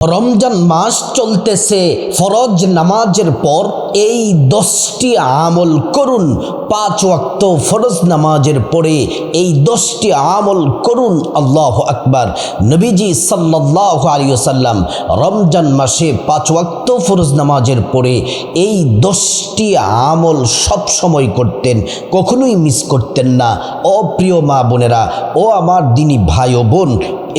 রমজান মাস চলতেছে, ফরজ নামাজের পর এই 10টি আমল করুন। 5 ওয়াক্ত ফরজ নামাজের পরে এই 10টি আমল করুন। আল্লাহু আকবার। নবীজি সাল্লাল্লাহু আলাইহি ওয়াসাল্লাম রমজান মাসে 5 ওয়াক্ত ফরজ নামাজের পরে এই 10টি আমল সব সময় করতেন, কখনোই মিস করতেন না। ও প্রিয় মা বোনেরা, ও আমার দিনী ভাই ও বোন,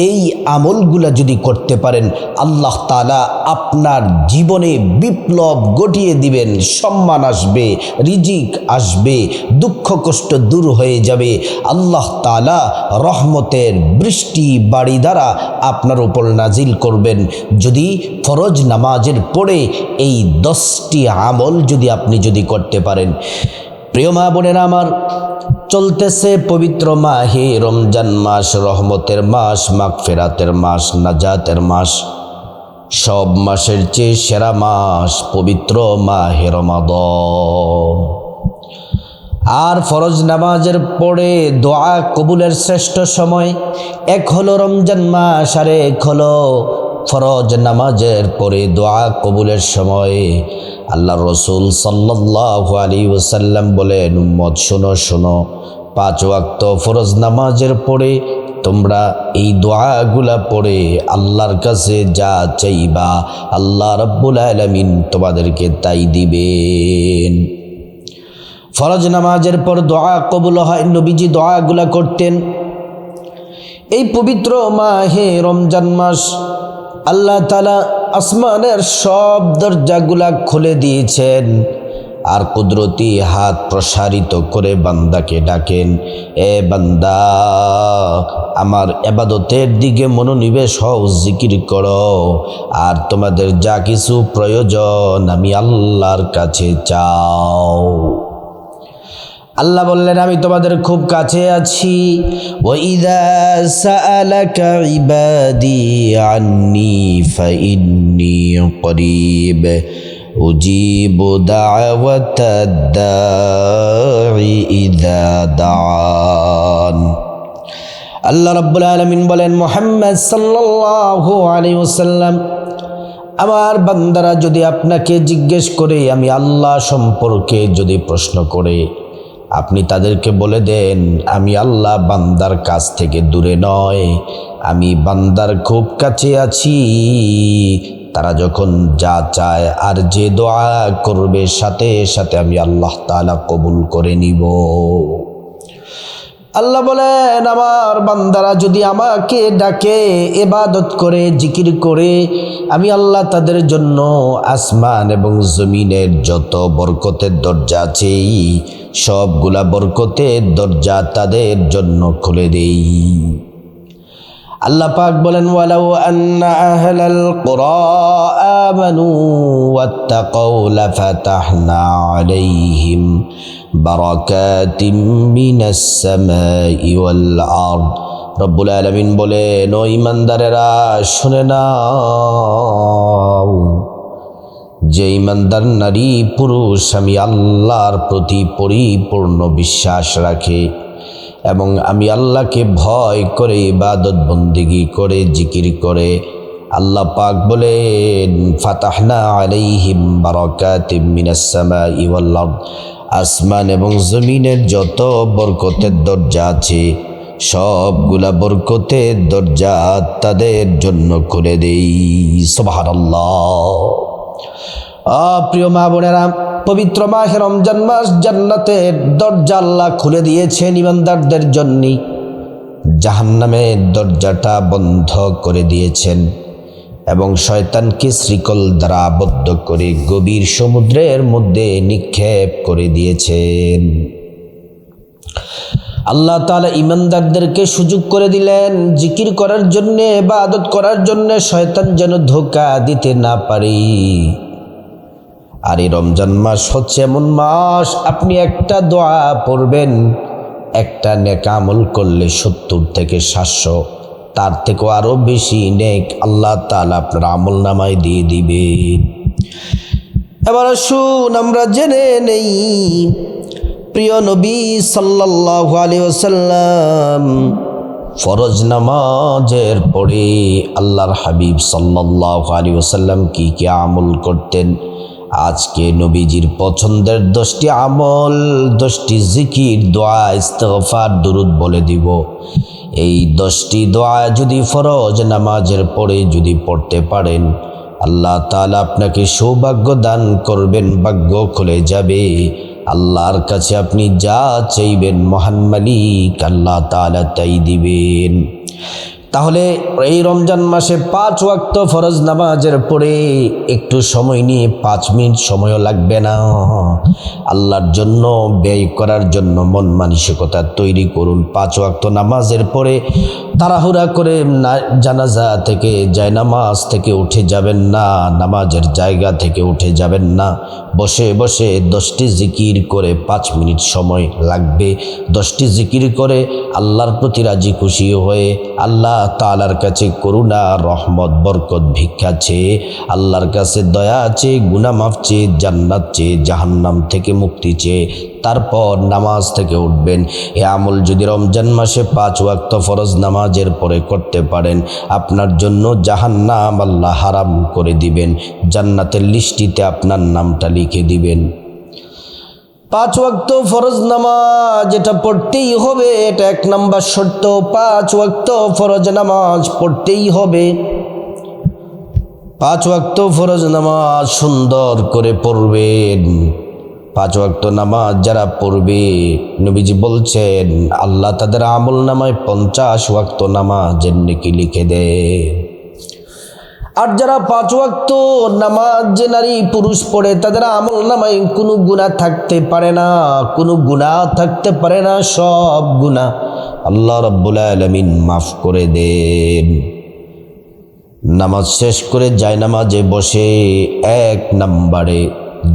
এই আমলগুলা যদি করতে পারেন, আল্লাহ তাআলা আপনার জীবনে বিপ্লব ঘটিয়ে দিবেন। সম্মান আসবে, রিজিক আসবে, দুঃখ কষ্ট দূর হয়ে যাবে। আল্লাহ তাআলা রহমতের বৃষ্টি বাড়ি দ্বারা আপনার উপর নাজিল করবেন যদি ফরজ নামাজের পরে এই 10টি আমল আপনি যদি করতে পারেন। প্রিয় মা বোনেরা আমার, চলতেছে পবিত্র মাহে রমজান মাস, রহমতের মাস, মাগফিরাতের মাস, নাজাতের মাস। সব মাসের চেয়ে সেরা মাস পবিত্র মাহে রমাদান। আর ফরজ নামাজের পরে দোয়া কবুলের শ্রেষ্ঠ সময় এক হলো রমজান মাস, আর এক হলো ফরজ নামাজের পরে দোয়া কবুলের সময়। আল্লাহ রসুল সাল্লাল্লাহু আলাইহি ওয়াসাল্লাম বলেন, উম্মত শোনো শোনো, 5 ওয়াক্ত ফরজ নামাজের পরে তোমরা এই দোয়াগুলা পড়ে আল্লাহর কাছে যা চাইবা, আল্লাহ রাব্বুল আলামিন তোমাদেরকে তাই দিবেন। ফরজ নামাজের পর দোয়া কবুল হয়, নবীজি দোয়াগুলা করতেন। এই পবিত্র মাহে রমজান মাস আল্লাহ তাআলা আসমানের সব দরজাগুলা খুলে দিয়েছেন, আর কুদরতি হাত প্রসারিত করে বান্দাকে ডাকেন, এ বান্দা আমার ইবাদতের দিকে মনোনিবেশ হও, জিকির করো, আর তোমাদের যা কিছু প্রয়োজন আমি আল্লাহর কাছে চাও। আল্লাহ বললেন, আমি তোমাদের খুব কাছে আছি। ওয়াইযা সাআলাকা ইবাদি আন্নী ফাইন্নী করিব উজিবু দাওয়াতাদ দাঈ ইযা দাআন। আল্লাহ রাব্বুল আলামিন বলেন, মুহাম্মদ সাল্লাল্লাহু আলাইহি ওয়াসাল্লাম, আমার বান্দারা যদি আপনাকে জিজ্ঞেস করে, আমি আল্লাহ সম্পর্কে যদি প্রশ্ন করে, আপনি তাদেরকে বলে দেন, আমি আল্লাহ বান্দার কাছ থেকে দূরে নয়, আমি বান্দার খুব কাছে আছি। তারা যখন যা চায় আর যে দোয়া করবে, সাথে সাথে আমি আল্লাহ তাআলা কবুল করে নিব। আল্লাহ বলেন, আমার বান্দারা যদি আমাকে ডাকে, ইবাদত করে, জিকির করে, আমি আল্লাহ তাদের জন্য আসমান এবং জমিনের যত বরকতের দরজা আছে, সবগুলা বরকতের দরজা তাদের জন্য খুলে দেই। আল্লাহ পাক বলেন, ওয়ালাউ আন্না আহলাল কুরা আমানু ওয়াত্তাকাউ লাফাতাহনা আলাইহিম বারাকাতিম মিনাস সামাই ওয়াল আরদ। রব্বুল আলামিন বলেন, ও ঈমানদারেরা শুনে নাও, যে ঈমানদার নারী পুরুষ আমি আল্লাহর প্রতি পরিপূর্ণ বিশ্বাস রাখে এবং আমি আল্লাহকে ভয় করে ইবাদত বন্দেগী করে, জিকির করে, আল্লাহ পাক বলেন, ফাতাহনা আলাইহিম বারাকাতিম মিনাস সামাই ওয়াল আরদ, আসমান এবং জমিনের যত বরকতের দরজা আছে, সবগুলা বরকতের দরজা তাদের জন্য খুলে দেই। সুবহানাল্লাহ। প্রিয় মা বোনেরা, পবিত্র মাহে রমজান মাস জান্নাতের দরজা আল্লাহ খুলে দিয়েছেন ঈমানদারদের জন্য, জাহান্নামের দরজাটা বন্ধ করে দিয়েছেন এবং শয়তানকে শ্রীকল দ্বারা আবদ্ধ করে গভীর সমুদ্রের মধ্যে নিক্ষেপ করে দিয়েছেন। আল্লাহ তাআলা ঈমানদারদেরকে সুযোগ করে দিলেন জিকির করার জন্য, ইবাদত করার জন্য, শয়তান যেন ধোঁকা দিতে না পারে। আর এই রমজান মাস হচ্ছে এমন মাস, আপনি একটা দোয়া পড়বেন, একটা নেক আমল করলে 70 থেকে 700, তার থেকেও আরো বেশি নেক আল্লাহ তাআলা আপনার আমল নামায় দিয়ে দিবে। এবার আসুন আমরা জেনে নেই প্রিয় নবী সাল্লাল্লাহু আলাইহি ওয়াসাল্লাম ফরজ নামাজের পরে আল্লাহর হাবিব সাল্লাল্লাহু আলাইহি ওয়াসাল্লাম কি কি আমল করতেন, আজকে নবীজির পছন্দের 10টি আমল, 10টি জিকির, দোয়া, ইস্তিগফার, দুরুদ বলে দিব। এই 10টি দোয়া যদি ফরজ নামাজের পরে যদি পড়তে পারেন, আল্লাহ তাআলা আপনাকে সৌভাগ্য দান করবেন, ভাগ্য খুলে যাবে। আল্লাহর কাছে আপনি যা চাইবেন মহান মালিক আল্লাহ তাআলা তাই দিবেন। তাহলে এই রমজান মাসে 5 ওয়াক্ত ফরজ নামাজের পরে একটু সময় নিয়ে 5 মিনিট সময়ও লাগবে না, আল্লাহর জন্য ব্যয় করার জন্য মন মানসিকতা তৈরি করুন। 5 ওয়াক্ত নামাজের পরে তাড়াহুড়া করে জানাজা থেকে জায়নামাজ থেকে উঠে যাবেন না, নামাজের জায়গা থেকে উঠে যাবেন না, বসে বসে 10টি জিকির করে 5 মিনিট সময় লাগবে। 10টি জিকির করে আল্লাহর প্রতি রাজি খুশি হয়ে আল্লাহ তাআলার কাছে করুণা, রহমত, বরকত ভিক্ষা চেয়ে, আল্লাহর কাছে দয়া চেয়ে, গুনাহ মাফ চেয়ে, জান্নাত চেয়ে, জাহান্নাম থেকে মুক্তি চেয়ে তারপর নামাজ থেকে উঠবেন। এ আমল যদি রমজান মাসে 5 ওয়াক্ত ফরজ নামাজের পরে করতে পারেন, আপনার জন্য জাহান্নাম আল্লাহ হারাম করে দিবেন, জান্নাতের লিস্টিতে আপনার নামটা লিখে দিবেন। 5 ওয়াক্ত ফরজ নামাজ এটা পড়তেই হবে, এটা 1 নম্বর শর্ত। 5 ওয়াক্ত ফরজ নামাজ পড়তেই হবে। 5 ওয়াক্ত ফরজ নামাজ সুন্দর করে পড়বেন। 5 ওয়াক্ত নামাজ যারা পড়বে, নবীজি বলছেন আল্লাহ তাদের আমল নামায় 50 ওয়াক্ত নামাজের নেকি লিখে দেয়। আর যারা 5 ওয়াক্ত নামাজ যে নারী পুরুষ পড়ে, তাদের আমল নামায় কোনো গুনাহ থাকতে পারে না, কোনো গুনাহ থাকতে পারে না, সব গুনাহ আল্লাহ রাব্বুল আলামিন মাফ করে দেন। নামাজ শেষ করে জায়নামাজে বসে 1 নম্বরে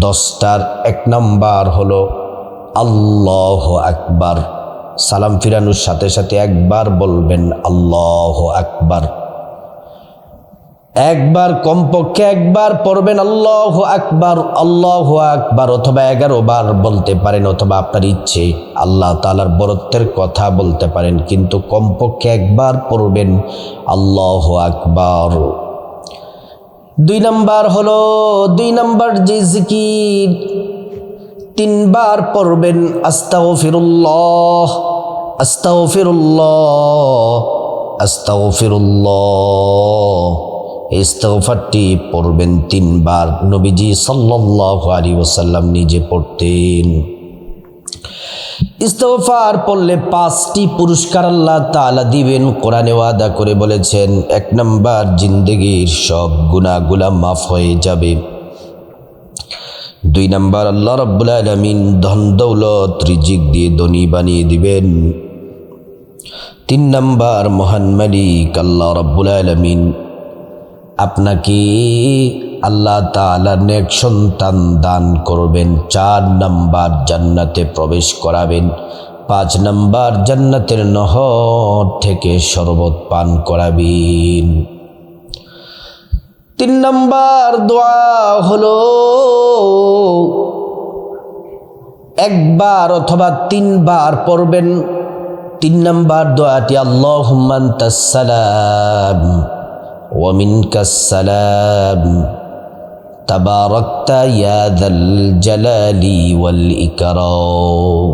10টার 1 নম্বর হলো আল্লাহু আকবার। সালাম ফিরানোর সাথে সাথে একবার বলবেন আল্লাহু আকবার। একবার, কমপক্ষে একবার পড়বেন আল্লাহু আকবার, আল্লাহু আকবার, অথবা 11 বার বলতে পারেন, অথবা আপনার ইচ্ছে আল্লাহ তাআলার বরত্বের কথা বলতে পারেন, কিন্তু কমপক্ষে একবার পড়বেন আল্লাহু আকবার। 2 নম্বর হলো 2 নম্বর যে জিকির 3 বার পড়বেন আস্তাগফিরুল্লাহ, আস্তাগফিরুল্লাহ, আস্তাগফিরুল্লাহ। ইস্তিগফারটি পড়বেন 3 বার। নবীজি সাল্লাল্লাহু আলাইহি ওয়াসাল্লাম নিজে পড়তেন। ইস্তিগফার পড়লে 5টি পুরস্কার আল্লাহ তাআলা দিবেন। কোরআনে ওয়াদা করে বলেছেন 1 নম্বর জিন্দেগির সব গুনাহগুলো মাফ হয়ে যাবে। 2 নম্বর আল্লাহ রাব্বুল আলামিন ধন দৌলত রিজিক দিয়ে ধনী বানিয়ে দিবেন। 3 নম্বর মহান মালিক আল্লাহ রাব্বুল আলামিন আপনাকে আল্লাহ তাআলা নেক সন্তান দান করবেন। 4 নম্বর জান্নাতে প্রবেশ করাবেন। 5 নম্বর জান্নাতের নহর থেকে শরবত পান করাবেন। 3 নম্বর দোয়া হলো 1 বার অথবা 3 বার পড়বেন। 3 নম্বর দোয়াটি আল্লাহুম্মা আনতাস সালাম ওয়া মিনকাস সালাম তাবারাকতা ইয়া যাল জালালি ওয়াল ইকরাম।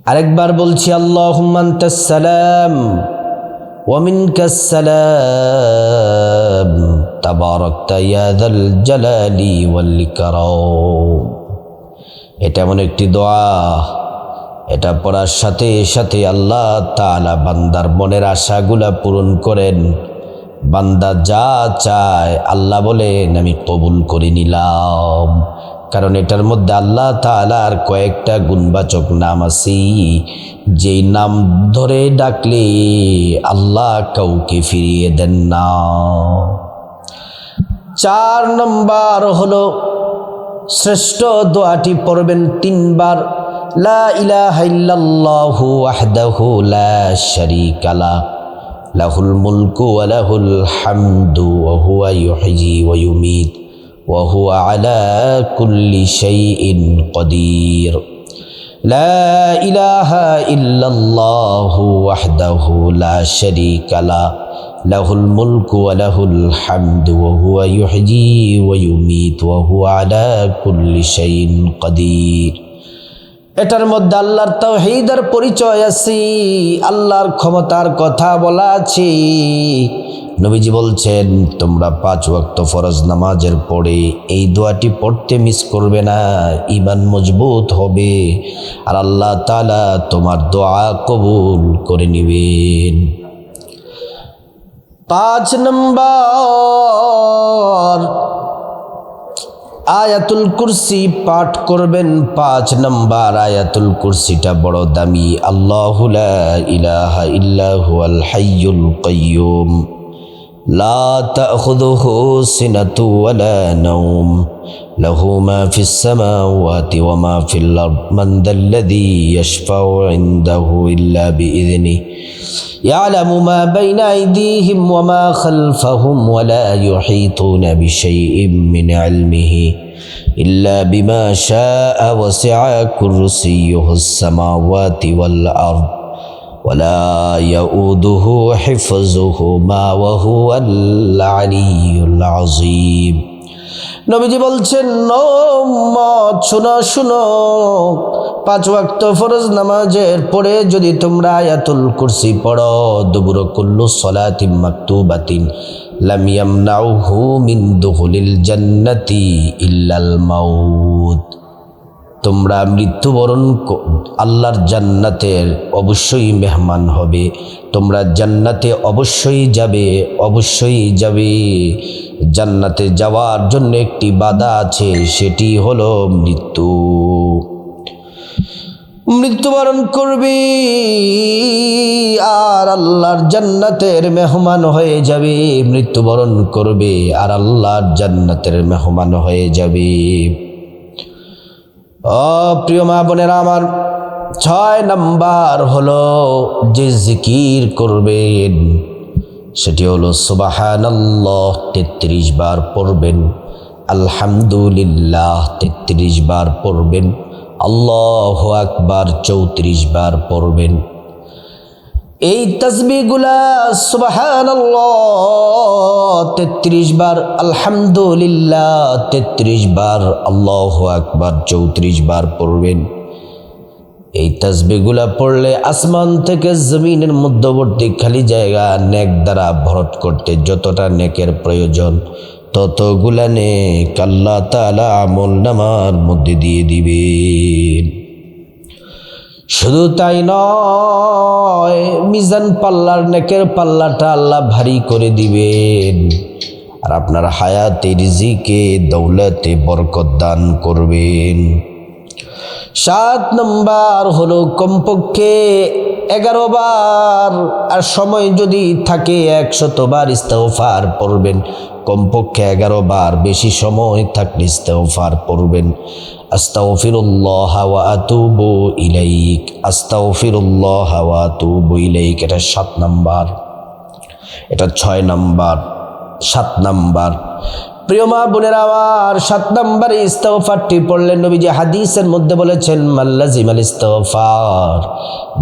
আরেকবার বলছি আল্লাহুম্মা আনতাস সালাম ওয়া মিনকাস সালাম তাবারাকতা ইয়া যাল জালালি ওয়াল ইকরাম। এটা এমন একটি দোয়া, এটা পড়ার সাথে সাথে আল্লাহ তাআলা বান্দার মনের আশাগুলা পূরণ করেন। বান্দা যা চায় আল্লাহ বলেন আমি কবুল করে নিলাম, কারণ এটার মধ্যে আল্লাহ তাআলার কয়েকটা গুণবাচক নাম আছে, যেই নাম ধরে ডাকলে আল্লাহ কাউকে ফিরিয়ে দেন না। 4 নম্বর হলো শ্রেষ্ঠ দোয়াটি পড়বেন 3 বার, লা ইলাহা ইল্লাল্লাহু ওয়াহদাহু লা শারীকা লাহু লাহুল মুলকু ওয়া লাহুল হামদু ওয়া হুয়া ইউহয়ি ওয়া ইউমীত ওয়া হুয়া আলা কুল্লি শাইইন কাদির। লা ইলাহা ইল্লাল্লাহু ওয়াহদাহু লা শারীকা লা লাহুল মুলকু ওয়া লাহুল হামদু ওয়া হুয়া ইউহয়ী ওয়া ইউমীতু ওয়া হুয়া আলা কুল্লি শাইইন কাদির। এটার মধ্যে আল্লাহর তাওহীদের পরিচয় আছে, আল্লাহর ক্ষমতার কথা বলা আছে। নবীজি বলছেন, তোমরা 5 ওয়াক্ত ফরজ নামাজের পরে এই দোয়াটি পড়তে মিস করবে না, ঈমান মজবুত হবে আর আল্লাহ তাআলা তোমার দোয়া কবুল করে নেবেন। 5 নম্বর আয়াতুল কুরসি পাঠ করবেন। 5 নম্বর আয়াতুল কুরসিটা বড় দামি। আল্লাহু লা ইলাহা ইল্লা হুয়াল হাইয়ুল কাইয়্যুম লা তাখুযুহু সিনাতু ওয়ালা নাওম লাহু মা ফিস সামাওয়াতি ওয়া মা ফিল আরদ মান যাল্লাযী ইয়াশফাউ ইনদাহু ইল্লা বিইযনিহি يعلم ما بين أيديهم وما خلفهم ولا يحيطون بشيء من علمه إلا بما شاء وسع كرسيه السماوات والأرض ولا يؤوده حفظهما وهو العلي العظيم। নবীজি বলছেন, শোনো শোনো, 5 ওয়াক্ত ফরজ নামাজের পরে যদি তোমরা আয়াতুল কুরসি পড়ো, দুবুর কুল্লু সলাতিন মাকতুবাতিন লাম ইয়ামনাউহু মিন দুখুলিল জান্নাতি ইল্লাল মাউত। তোমরা মৃত্যুবরণ আল্লাহর জান্নাতের অবশ্যই মেহমান হবে, তোমরা জান্নাতে অবশ্যই যাবে, অবশ্যই যাবে। জান্নাতে যাওয়ার জন্য একটি বাধা আছে, সেটি হলো মৃত্যু। মৃত্যুবরণ করবে আর আল্লাহর জান্নাতের মেহমান হয়ে যাবে, মৃত্যুবরণ করবে আর আল্লাহর জান্নাতের মেহমান হয়ে যাবে। প্রিয় মা বোনেরা আমার, 6 নম্বর হলো যে জিকির করবেন, সেটি হলো সুবহানাল্লাহ 33 বার পড়বেন, আলহামদুলিল্লাহ 33 বার পড়বেন, আল্লাহু আকবার 34 বার পড়বেন। এই তাসবিহগুলা সুবহানাল্লাহ 33 বার, আলহামদুলিল্লাহ 33 বার, আল্লাহু আকবার 34 বার পড়বেন। এই তাসবিহগুলা পড়লে আসমান থেকে জমিনের মধ্যবর্তী খালি জায়গা নেক দ্বারা ভরট করতে যতটা নেকের প্রয়োজন, ততগুলা নেক আল্লাহ তাআলা আমলনামার মধ্যে দিয়ে দিবেন। শুধু তাই নয়, মিজান পাল্লার নেকের পাল্লাটা আল্লাহ ভারী করে দিবেন আর আপনার হায়াতে, রিজিকে, দৌলতে বরকত দান করবেন। 7 নম্বর হলো কমপক্ষে 11 বার, আর সময় যদি থাকে 100 বার ইস্তেগফার পড়বেন। কমপক্ষে 11 বার, বেশি সময় থাকলে ইস্তেগফার পড়বেন। আস্তাগফিরুল্লাহ ওয়া আতুবু ইলাইক, আস্তাগফিরুল্লাহ ওয়া আতুবু ইলাইক। এটা 7 নম্বর, এটা 6 নম্বর, 7 নম্বর। প্রিয় মা বোনেরা আমার, 7 নম্বরে ইস্তেগফারটি পড়লে নবীজি হাদিসের মধ্যে বলেছেন, মাল্লাজিমাল ইস্তেগফার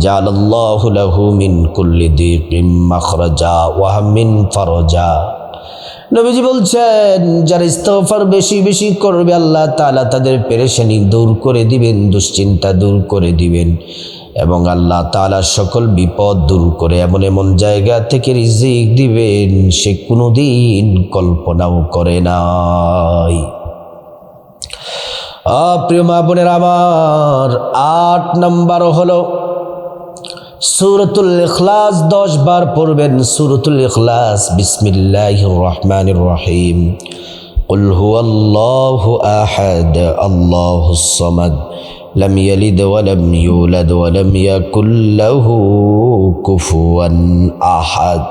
জাআলাল্লাহু লাহু মিন কুল্লি দিকিম মাখরাজা ওয়া হামিন ফারজা। নবীজি বলছেন, যারা ইস্তেগফার বেশি বেশি করবে আল্লাহ তাআলা তাদের পেরেশানি দূর করে দিবেন, দুশ্চিন্তা দূর করে দিবেন এবং আল্লাহ তাআলা সকল বিপদ দূর করে এমন এমন জায়গা থেকে রিজিক দিবেন সে কোনোদিন কল্পনাও করে নাই। প্রিয় মা বোনের আমার, 8 নম্বর হলো সূরাতুল ইখলাস 10 বার পড়বেন। সূরাতুল ইখলাস, বিসমিল্লাহির রহমানির রহিম, কুল হুয়াল্লাহু আহাদ আল্লাহুস সামাদ লাম ইয়ালিদ ওয়া লাম ইউলাদ ওয়া লাম ইয়াকুল লাহু কুফুয়ান আহাদ।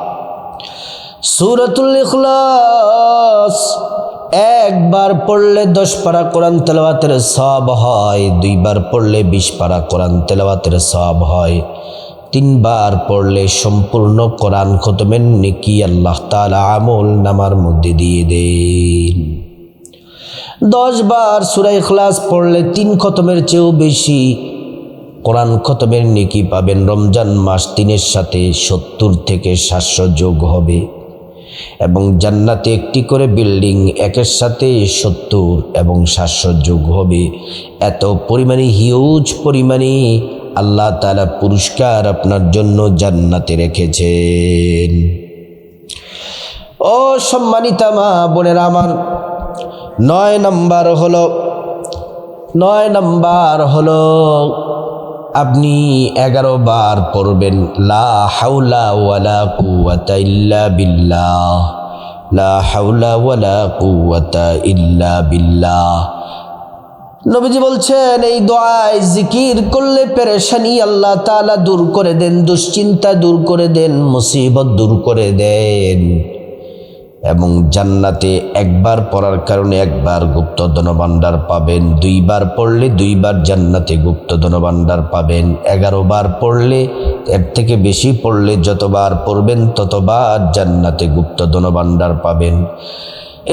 সূরাতুল ইখলাস 1 বার পড়লে 10 পারা কোরআন তেলাওয়াতের সওয়াব হয়, 2 বার পড়লে 20 পারা কোরআন তেলাওয়াতের সওয়াব হয়, 3 বার পড়লে সম্পূর্ণ কোরআন খতমের নেকি আল্লাহ তাআলা আমল নামার মধ্যে দিয়ে দেন। 10 বার সূরা ইখলাস পড়লে 3 খতমের চেয়েও বেশি কোরআন খতমের নেকি পাবেন। রমজান মাস 3-এর সাথে 70 থেকে 700 যোগ হবে এবং জান্নাতে একটি করে বিল্ডিং 1-এর সাথে 70 এবং 700 যোগ হবে। এত পরিমাণে হিউজ পরিমাণে আল্লাহ তাআলা পুরস্কার আপনার জন্য জান্নাতে রেখেছেন। ও সম্মানিতা মা বোনেরা আমার, 9 নাম্বার হলো আপনি 11 বার পড়বেন লা হাওলা ওয়ালা কুওয়াতা ইল্লা বিল্লাহ, লা হাওলা ওয়ালা কুওয়াতা ইল্লা বিল্লাহ। নবীজি বলছেন এই দোয়ায় জিকির করলে পেরেশানি আল্লাহ তাআলা দূর করে দেন, দুশ্চিন্তা দূর করে দেন, মুসিবত দূর করে দেন এবং জান্নাতে একবার পড়ার কারণে একবার গুপ্ত ধনভাণ্ডার পাবেন, 2 বার পড়লে 2 বার জান্নাতে গুপ্ত ধনভাণ্ডার পাবেন, 11 বার পড়লে, এর থেকে বেশি পড়লে যতবার পড়বেন ততবার জান্নাতে গুপ্ত ধনভাণ্ডার পাবেন।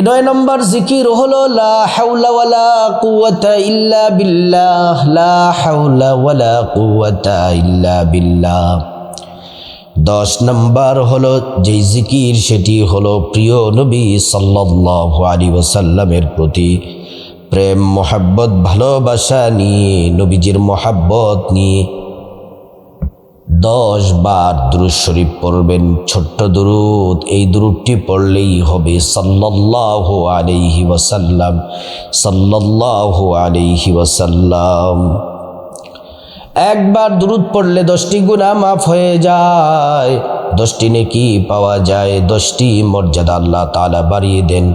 9 নম্বর জিকির হলো লা হাওলা ওয়ালা কুওয়াতা ইল্লা বিল্লাহ, লা হাওলা ওয়ালা কুওয়াতা ইল্লা বিল্লাহ। 10 নম্বর হলো যে জিকির, সেটি হলো প্রিয় নবী সাল্লাল্লাহু আলাইহি ওয়াসাল্লামের প্রতি প্রেম মোহাব্বত ভালোবাসা নিয়ে, নবীজির মোহাব্বত নিয়ে 10 বার দুরূদ শরীফ পড়বেন, ছোট্ট দুরূদ। এই দুরূদটি পড়লেই হবে সাল্লাল্লাহু আলাইহি ওয়াসাল্লাম, সাল্লাল্লাহু আলাইহি ওয়াসাল্লাম। একবার দুরূদ পড়লে 10টি গুনাহ মাফ হয়ে যায়, 10টি নেকি পাওয়া যায়, 10টি মর্যাদা আল্লাহ তাআলা বাড়িয়ে দেন।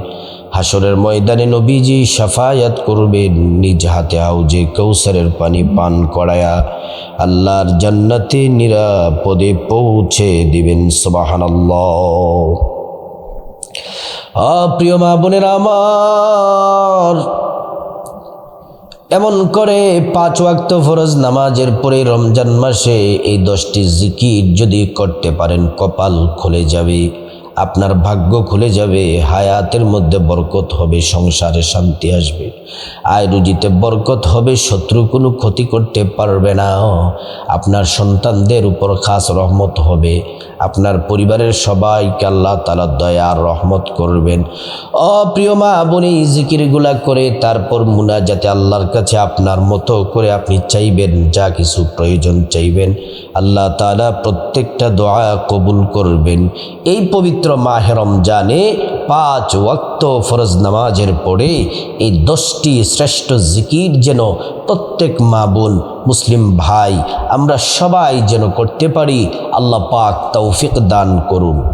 হাসরের ময়দানে নবীজি শাফায়াত করবেন, নিজ হাতে হাউজে কৌসারের পানি পান করায়া আল্লাহর জান্নাতে নিরাপদে পৌঁছে দিবেন। সুবহানাল্লাহ। প্রিয় মা বোনেরা আমার, এমন করে 5 ওয়াক্ত ফরজ নামাজের পরে রমজান মাসে এই 10টি জিকির যদি করতে পারেন, কপাল খুলে যাবে, আপনার ভাগ্য খুলে যাবে, হায়াতের মধ্যে বরকত হবে, সংসারে শান্তি আসবে, আয় রুজিতে বরকত হবে, শত্রু কোনো ক্ষতি করতে পারবে না, আপনার সন্তানদের উপর খাস রহমত হবে, আপনার পরিবারের সবাইকে আল্লাহ তাআলা দয়া আর রহমত করবেন। প্রিয় মা বোন, এই জিকিরগুলা করে তারপর মুনাজাতে আল্লাহর কাছে আপনার মতো করে আপনি চাইবেন, যা কিছু প্রয়োজন চাইবেন, আল্লাহ তাআলা প্রত্যেকটা দোয়া কবুল করবেন। এই পবিত্র মাহে রমজানে 5 ওয়াক্ত ফরজ নামাজের পরে এই 10টি শ্রেষ্ঠ জিকির যেন প্রত্যেক মা বোন, মুসলিম ভাই, আমরা সবাই যেন করতে পারি। আল্লাহ পাক তৌফিক দান করুন।